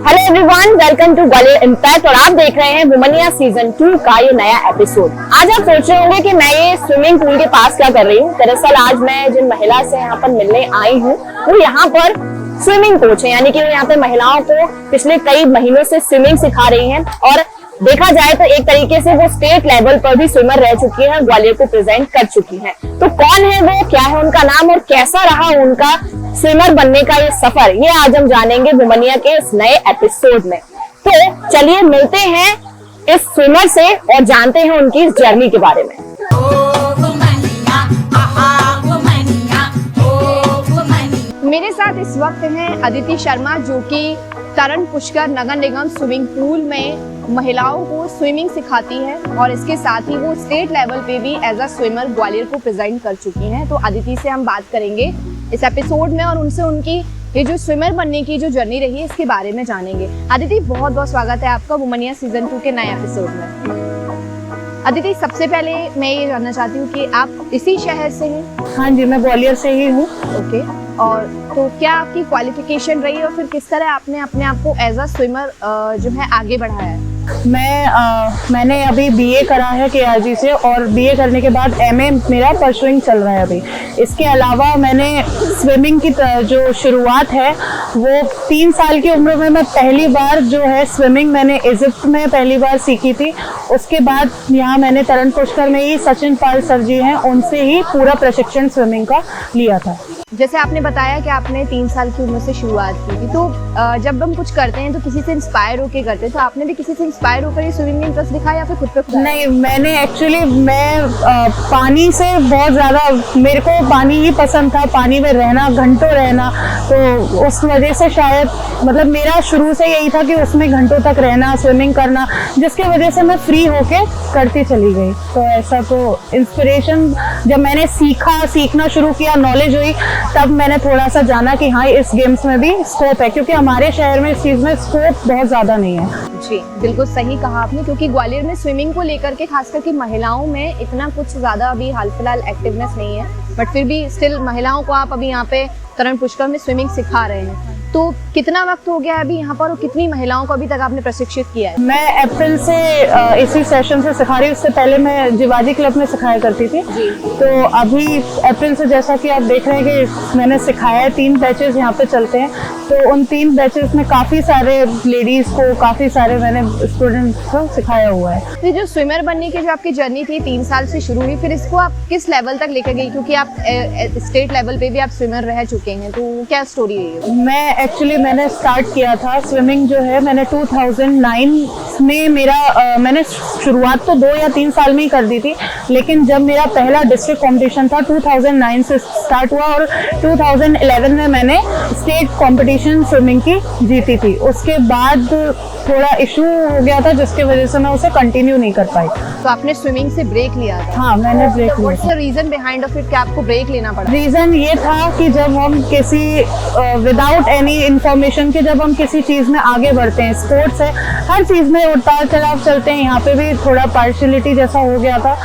Hello everyone, welcome to Gwalior impact और आप देख रहे हैं वुमनिया सीजन 2 का ये नया एपिसोड। आज आप सोच रहे होंगे कि मैं ये स्विमिंग पूल के पास क्या कर रही हूँ। दरअसल आज मैं जिन महिला से यहाँ पर मिलने आई हूँ वो यहाँ पर स्विमिंग कोच है, यानी कि वो यहाँ पे महिलाओं को पिछले कई महीनों से स्विमिंग सिखा रही हैं और देखा जाए तो एक तरीके से वो स्टेट लेवल पर भी स्विमर रह चुकी हैं, ग्वालियर को प्रेजेंट कर चुकी हैं। तो कौन है वो, क्या है उनका नाम और कैसा रहा उनका स्विमर बनने का ये सफर, ये आज हम जानेंगे वुमनिया के इस नए एपिसोड में। तो चलिए मिलते हैं इस स्विमर से और जानते हैं उनकी इस जर्नी के बारे में। मेरे साथ इस वक्त हैं अदिति शर्मा, जो कि तरण पुष्कर नगर निगम स्विमिंग पूल में महिलाओं को स्विमिंग सिखाती है और इसके साथ ही वो स्टेट लेवल पे भी एज अ स्विमर ग्वालियर को प्रेजेंट कर चुकी हैं। तो अदिति से हम बात करेंगे इस एपिसोड में और उनसे उनकी ये जो स्विमर बनने की जो जर्नी रही है इसके बारे में जानेंगे। अदिति, बहुत बहुत स्वागत है आपका वुमनिया सीजन 2 के नए एपिसोड में। अदिति, सबसे पहले मैं ये जानना चाहती हूँ कि आप इसी शहर से हैं? हाँ जी, मैं ग्वालियर से ही हूँ। ओके, और तो क्या आपकी क्वालिफिकेशन रही और फिर किस तरह आपने अपने आप को एज अ स्विमर जो है आगे बढ़ाया है? मैंने अभी बीए करा है केआरजी से और बीए करने के बाद एमए मेरा परसुइंग चल रहा है अभी। इसके अलावा मैंने स्विमिंग की जो शुरुआत है वो 3 साल की उम्र में मैं पहली बार जो है स्विमिंग मैंने इजिप्ट में पहली बार सीखी थी। उसके बाद यहाँ मैंने तरण पुष्कर में ही सचिन पाल सर जी हैं, उनसे ही पूरा प्रशिक्षण स्विमिंग का लिया था। जैसे आपने बताया कि आपने 3 साल की उम्र से शुरुआत की थी, तो जब हम कुछ करते हैं तो किसी से इंस्पायर होकर करते हैं, तो आपने भी किसी से इंस्पायर होकर ये स्विमिंग में इंटरेस्ट दिखाया या फिर खुद पे खुद? नहीं, मैंने एक्चुअली पानी से बहुत ज़्यादा, मेरे को पानी ही पसंद था, पानी में रहना, घंटों रहना, तो उस वजह से शायद मतलब मेरा शुरू से यही था कि उसमें घंटों तक रहना, स्विमिंग करना, जिसकी वजह से मैं फ्री होके करती चली गई। तो ऐसा तो इंस्पिरेशन जब मैंने सीखना शुरू किया, नॉलेज हुई, तब मैंने थोड़ा सा जाना कि हाँ इस गेम्स में भी स्कोप है, क्योंकि हमारे शहर में इस चीज़ में स्कोप बहुत ज़्यादा नहीं है। जी बिल्कुल सही कहा आपने, क्योंकि ग्वालियर में स्विमिंग को लेकर के खास करके महिलाओं में इतना कुछ ज़्यादा अभी हाल फिलहाल एक्टिवनेस नहीं है, बट फिर भी स्टिल महिलाओं को आप अभी यहाँ पे तरण पुष्कर में स्विमिंग सिखा रहे हैं। तो कितना वक्त हो गया है अभी यहाँ पर और कितनी महिलाओं को अभी तक आपने प्रशिक्षित किया है? मैं अप्रैल से इसी सेशन से सिखा रही हूँ। उससे पहले मैं जिवाजी क्लब में सिखाया करती थी जी। तो अभी अप्रैल से जैसा कि आप देख रहे हैं कि मैंने सिखाया है, 3 बैचेस यहाँ पे चलते हैं। तो उन 3 बैचेस में काफ़ी सारे लेडीज़ को, काफ़ी सारे मैंने स्टूडेंट्स को सिखाया हुआ है। तो जो स्विमर बनने की जो आपकी जर्नी थी 3 साल से शुरू हुई, फिर इसको आप किस लेवल तक लेकर गई, क्योंकि आप स्टेट लेवल पे भी आप स्विमर रह चुके हैं, तो क्या स्टोरी है? मैंने स्टार्ट किया था स्विमिंग जो है, मैंने 2009 में मैंने शुरुआत तो 2 या 3 साल में ही कर दी थी, लेकिन जब मेरा पहला डिस्ट्रिक्ट कंपटीशन था 2009 से स्टार्ट हुआ और 2011 में मैंने स्टेट कंपटीशन स्विमिंग की जीती थी। उसके बाद थोड़ा इशू हो गया था जिसकी वजह से मैं उसे कंटिन्यू नहीं कर पाई। तो आपने स्विमिंग से ब्रेक लिया था? हाँ, मैंने ब्रेक लिया था। रीजन बिहाइंड ऑफ इट कि आपको ब्रेक लेना पड़ा? रीजन ये था कि जब हम किसी विदाउट एनी इंफॉर्मेशन के जब हम किसी चीज में आगे बढ़ते हैं, स्पोर्ट्स है, हर चीज में उतार चढ़ाव चलते हैं, यहाँ पे भी थोड़ा पार्शियलिटी जैसा हो गया था,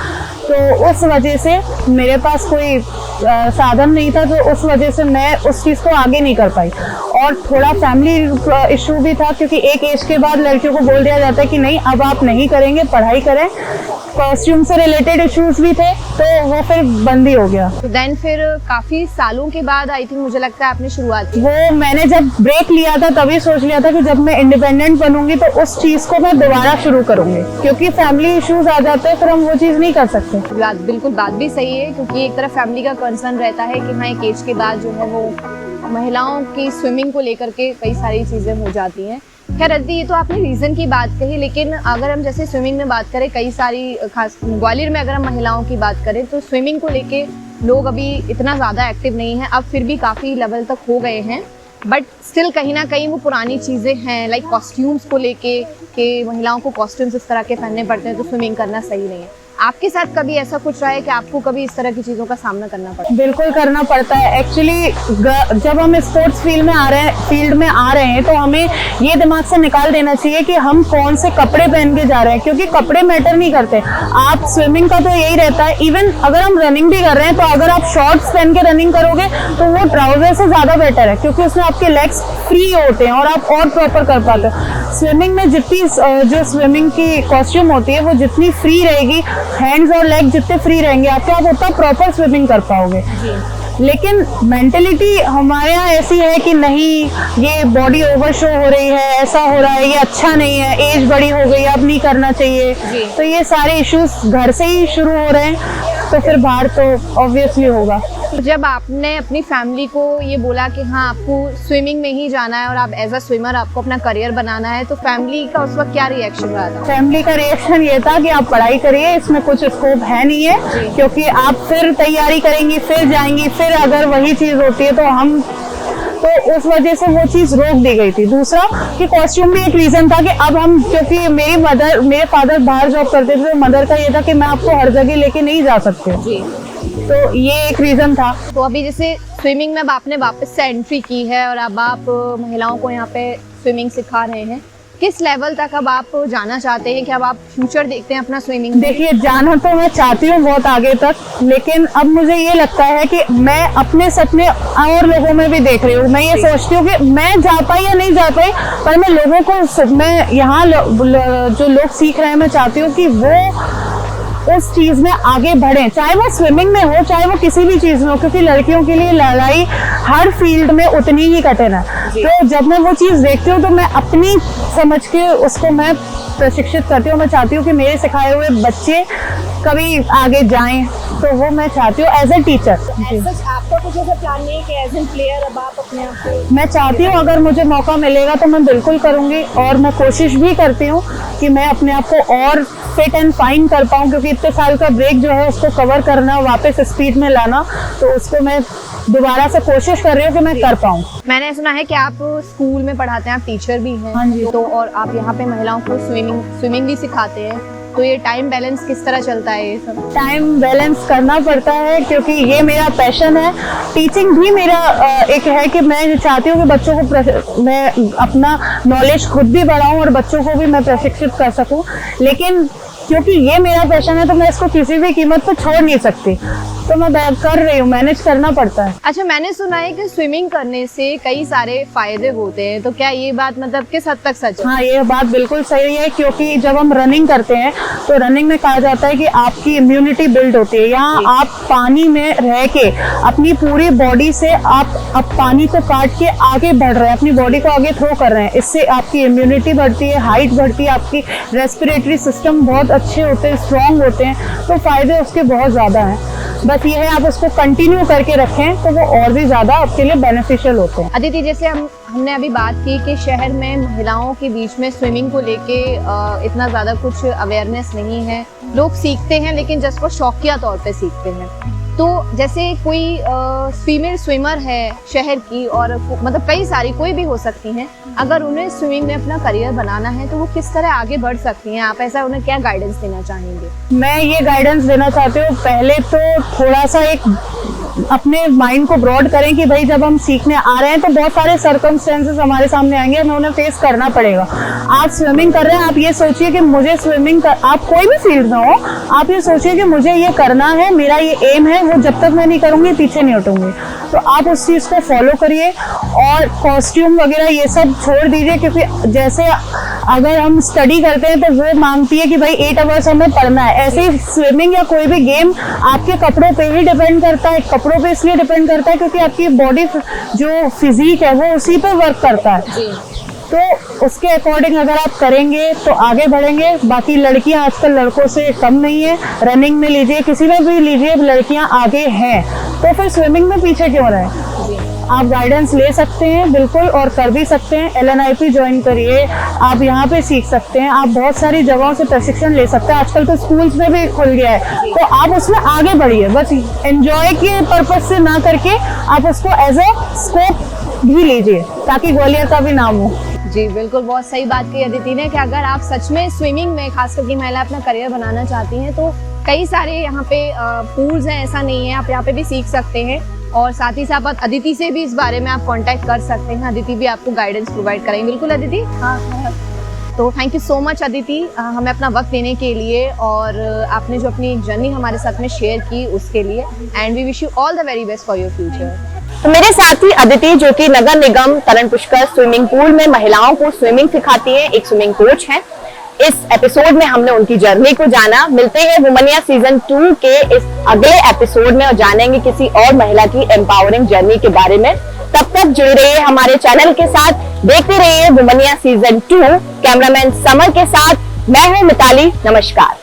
तो उस वजह से मेरे पास कोई साधन नहीं था, तो उस वजह से मैं उस चीज़ को आगे नहीं कर पाई। और थोड़ा फैमिली इशू भी था, क्योंकि एक एज के बाद लड़कियों को बोल दिया जाता है कि नहीं अब आप नहीं करेंगे, पढ़ाई करें। कॉस्ट्यूम से रिलेटेड इश्यूज भी थे, तो वो फिर बंद ही हो गया। तो देन फिर काफी सालों के बाद आई थिंक मुझे लगता है आपने शुरुआत की। वो मैंने जब ब्रेक लिया था तभी सोच लिया था कि जब मैं इंडिपेंडेंट बनूंगी तो उस चीज को मैं दोबारा शुरू करूंगी, क्योंकि फैमिली इश्यूज आ जाते हैं, फिर हम वो चीज नहीं कर सकते। बिल्कुल बात भी सही है, क्योंकि एक तरफ फैमिली का कंसर्न रहता है कि हाँ एक एज के बाद जो है वो महिलाओं की स्विमिंग को लेकर के कई सारी चीजें हो जाती हैं। खैर अदिति, ये तो आपने रीज़न की बात कही, लेकिन अगर हम जैसे स्विमिंग में बात करें, कई सारी खास ग्वालियर में अगर हम महिलाओं की बात करें तो स्विमिंग को लेके लोग अभी इतना ज़्यादा एक्टिव नहीं हैं। अब फिर भी काफ़ी लेवल तक हो गए हैं, बट स्टिल कहीं ना कहीं वो पुरानी चीज़ें हैं, लाइक कॉस्ट्यूम्स को लेके कि महिलाओं को कॉस्ट्यूम्स इस तरह के पहनने पड़ते हैं तो स्विमिंग करना सही नहीं है। आपके साथ कभी ऐसा कुछ रहा है कि आपको कभी इस तरह की चीजों का सामना करना पड़ा? बिल्कुल करना पड़ता है। एक्चुअली जब हम स्पोर्ट्स फील्ड में आ रहे हैं तो हमें ये दिमाग से निकाल देना चाहिए कि हम कौन से कपड़े पहन के जा रहे हैं, क्योंकि कपड़े मैटर नहीं करते। आप स्विमिंग का तो यही रहता है, इवन अगर हम रनिंग भी कर रहे हैं तो अगर आप शॉर्ट्स पहन के रनिंग करोगे तो वो ट्राउजर से ज्यादा बेटर है, क्योंकि उसमें आपके लेग्स फ्री होते हैं और आप और प्रॉपर कर पाते हो। स्विमिंग में जितनी जो स्विमिंग की कॉस्ट्यूम होती है वो जितनी फ्री रहेगी, हैंड्स और लेग जितने फ्री रहेंगे आपके, आप उतना प्रॉपर स्विमिंग कर पाओगे। लेकिन मेंटेलिटी हमारे यहाँ ऐसी है कि नहीं, ये बॉडी ओवर शो हो रही है, ऐसा हो रहा है, ये अच्छा नहीं है, एज बड़ी हो गई, अब नहीं करना चाहिए। तो ये सारे इश्यूज घर से ही शुरू हो रहे हैं, तो फिर बाहर तो ऑब्वियसली होगा। जब आपने अपनी फैमिली को ये बोला कि हाँ आपको स्विमिंग में ही जाना है और आप एज अ स्विमर आपको अपना करियर बनाना है, तो फैमिली का उस वक्त क्या रिएक्शन रहा था? फैमिली का रिएक्शन ये था कि आप पढ़ाई करिए, इसमें कुछ स्कोप है नहीं है, क्योंकि आप फिर तैयारी करेंगी, फिर जाएंगी, फिर अगर वही चीज होती है तो उस वजह से वो चीज रोक दी गई थी। दूसरा कि कॉस्ट्यूम भी एक रीजन था कि अब हम, क्योंकि मेरे फादर बाहर जॉब करते थे, तो मदर का ये था कि मैं आपको हर जगह लेके नहीं जा सकते, तो ये एक रीजन था। तो अभी जैसे स्विमिंग में अब आपने वापस से एंट्री की है और अब आप महिलाओं को यहाँ पे स्विमिंग सिखा रहे हैं, किस लेवल तक अब आप जाना चाहते हैं कि अब आप फ्यूचर देखते हैं अपना स्विमिंग? देखिए, जाना तो मैं चाहती हूँ बहुत आगे तक, लेकिन अब मुझे ये लगता है कि मैं अपने सपने और लोगों में भी देख रही हूँ। मैं ये सोचती हूँ कि मैं जा पाई या नहीं जा पाई, पर मैं लोगों को, मैं यहाँ जो लोग सीख रहे हैं, मैं चाहती हूँ कि वो उस चीज में आगे बढ़े, चाहे वो स्विमिंग में हो, चाहे वो किसी भी चीज में हो, क्योंकि लड़कियों के लिए लड़ाई हर फील्ड में उतनी ही कठिन है। तो जब मैं वो चीज देखती हूँ तो मैं अपनी समझ के उसको मैं प्रशिक्षित करती हूँ। मैं चाहती हूँ कि मेरे सिखाए हुए बच्चे कभी आगे जाएं, तो वो मैं चाहती हूँ एज ए टीचर। आपका कुछ ऐसा प्लान नहीं है कि एज ए प्लेयर अब आप अपने आप को? मैं चाहती हूँ अगर मुझे मौका मिलेगा तो मैं बिल्कुल करूंगी, और मैं कोशिश भी करती हूँ कि मैं अपने आप को और फिट एंड फाइन कर पाऊँ, क्योंकि इतने साल का ब्रेक जो है उसको कवर करना, वापस स्पीड में लाना, तो उसको मैं दोबारा से कोशिश कर रही हूँ कि मैं कर पाऊँ। मैंने सुना है कि आप स्कूल में पढ़ाते हैं, आप टीचर भी हैं। हाँ जी। तो और आप यहाँ पे महिलाओं को स्विमिंग भी सिखाते हैं, तो ये टाइम बैलेंस किस तरह चलता है? ये सब टाइम बैलेंस करना पड़ता है, क्योंकि ये मेरा पैशन है। टीचिंग भी मेरा एक है कि मैं चाहती हूँ कि बच्चों को मैं अपना नॉलेज खुद भी बढ़ाऊँ और बच्चों को भी मैं प्रशिक्षित कर सकूँ, लेकिन क्योंकि ये मेरा पैशन है तो मैं इसको किसी भी कीमत पर छोड़ नहीं सकती, तो मैं कर रही हूँ, मैनेज करना पड़ता है। अच्छा, मैंने सुना है कि स्विमिंग करने से कई सारे फायदे होते हैं, तो क्या ये बात मतलब किस हद तक सच है? हाँ, ये बात बिल्कुल सही है, क्योंकि जब हम रनिंग करते हैं तो रनिंग में कहा जाता है कि आपकी इम्यूनिटी बिल्ड होती है। यहाँ आप पानी में रह के अपनी पूरी बॉडी से आप पानी को काट के आगे बढ़ रहे हैं, अपनी बॉडी को आगे थ्रो कर रहे हैं। इससे आपकी इम्यूनिटी बढ़ती है, हाइट बढ़ती है, आपकी रेस्पिरेटरी सिस्टम बहुत अच्छे होते हैं, स्ट्रॉन्ग होते हैं, तो फायदे उसके बहुत ज्यादा हैं। बस ये है आप उसको कंटिन्यू करके रखें तो वो और भी ज्यादा आपके लिए बेनिफिशियल होते हैं। अदिति, जैसे हमने अभी बात की कि शहर में महिलाओं के बीच में स्विमिंग को लेके इतना ज्यादा कुछ अवेयरनेस नहीं है, लोग सीखते हैं लेकिन जस्ट वो शौकिया तौर पे सीखते हैं। तो जैसे कोई फीमेल स्विमर है शहर की, और मतलब कई सारी कोई भी हो सकती हैं, अगर उन्हें स्विमिंग में अपना करियर बनाना है तो वो किस तरह आगे बढ़ सकती हैं? आप ऐसा उन्हें क्या गाइडेंस देना चाहेंगे? मैं ये गाइडेंस देना चाहती हूँ, पहले तो थोड़ा सा एक अपने माइंड को ब्रॉड करें कि भाई जब हम सीखने आ रहे हैं तो बहुत सारे सर्कमस्टेंसेस हमारे सामने आएंगे, हमें उन्हें फेस करना पड़ेगा। आप स्विमिंग कर रहे हैं, आप ये सोचिए कि मुझे स्विमिंग आप कोई भी फील्ड में हो, आप ये सोचिए कि मुझे ये करना है, मेरा ये एम है, वो जब तक मैं नहीं करूंगी पीछे नहीं हटूंगी। तो आप उस चीज को फॉलो करिए और कॉस्ट्यूम वगैरह ये सब छोड़ दीजिए, क्योंकि जैसे अगर हम स्टडी करते हैं तो वो मांगती है कि भाई 8 आवर्स हमें पढ़ना है, ऐसे ही स्विमिंग या कोई भी गेम आपके कपड़ों पे ही डिपेंड करता है। कपड़ों पे इसलिए डिपेंड करता है क्योंकि आपकी बॉडी जो फिजिक है वो उसी पे वर्क करता है, तो उसके अकॉर्डिंग अगर आप करेंगे तो आगे बढ़ेंगे। बाकी लड़कियां आजकल लड़कों से कम नहीं है, रनिंग में लीजिए, किसी में भी लीजिए, लड़कियां आगे हैं, तो फिर स्विमिंग में पीछे क्यों रहे? आप गाइडेंस ले सकते हैं बिल्कुल, और कर भी सकते हैं। LNIP ज्वाइन करिए, आप यहाँ पे सीख सकते हैं, आप बहुत सारी जगहों से प्रशिक्षण ले सकते हैं, आजकल तो स्कूल्स में भी खुल गया है, तो आप उसमें आगे बढ़िए। बस एंजॉय के पर्पज से ना करके आप उसको एज ए स्कोप भी लीजिए, ताकि ग्वालियर का भी नाम हो। जी बिल्कुल, बहुत सही बात कही अदिति ने कि अगर आप सच में स्विमिंग में खास करके महिला अपना करियर बनाना चाहती हैं तो कई सारे यहाँ पे पूल्स हैं, ऐसा नहीं है, आप यहाँ पे भी सीख सकते हैं। और साथ ही साथ अदिति से भी इस बारे में आप कांटेक्ट कर सकते हैं, अदिति भी आपको गाइडेंस प्रोवाइड करेंगे। बिल्कुल अदिति? हाँ। तो thank you so much Aditi, हमें अपना वक्त देने के लिए और आपने जो अपनी जर्नी हमारे साथ में शेयर की उसके लिए। And we wish you all the very best for your future. तो मेरे साथ ही अदिति, जो कि नगर निगम तरण पुष्कर स्विमिंग पूल में महिलाओं को स्विमिंग सिखाती है, एक स्विमिंग कोच है। इस एपिसोड में हमने उनकी जर्नी को जाना। मिलते हैं वुमनिया सीजन 2 के इस अगले एपिसोड में और जानेंगे किसी और महिला की एम्पावरिंग जर्नी के बारे में। तब तक जुड़े रहिए हमारे चैनल के साथ, देखते रहिए वुमनिया सीजन 2। कैमरामैन समर के साथ मैं हूं मिताली। नमस्कार।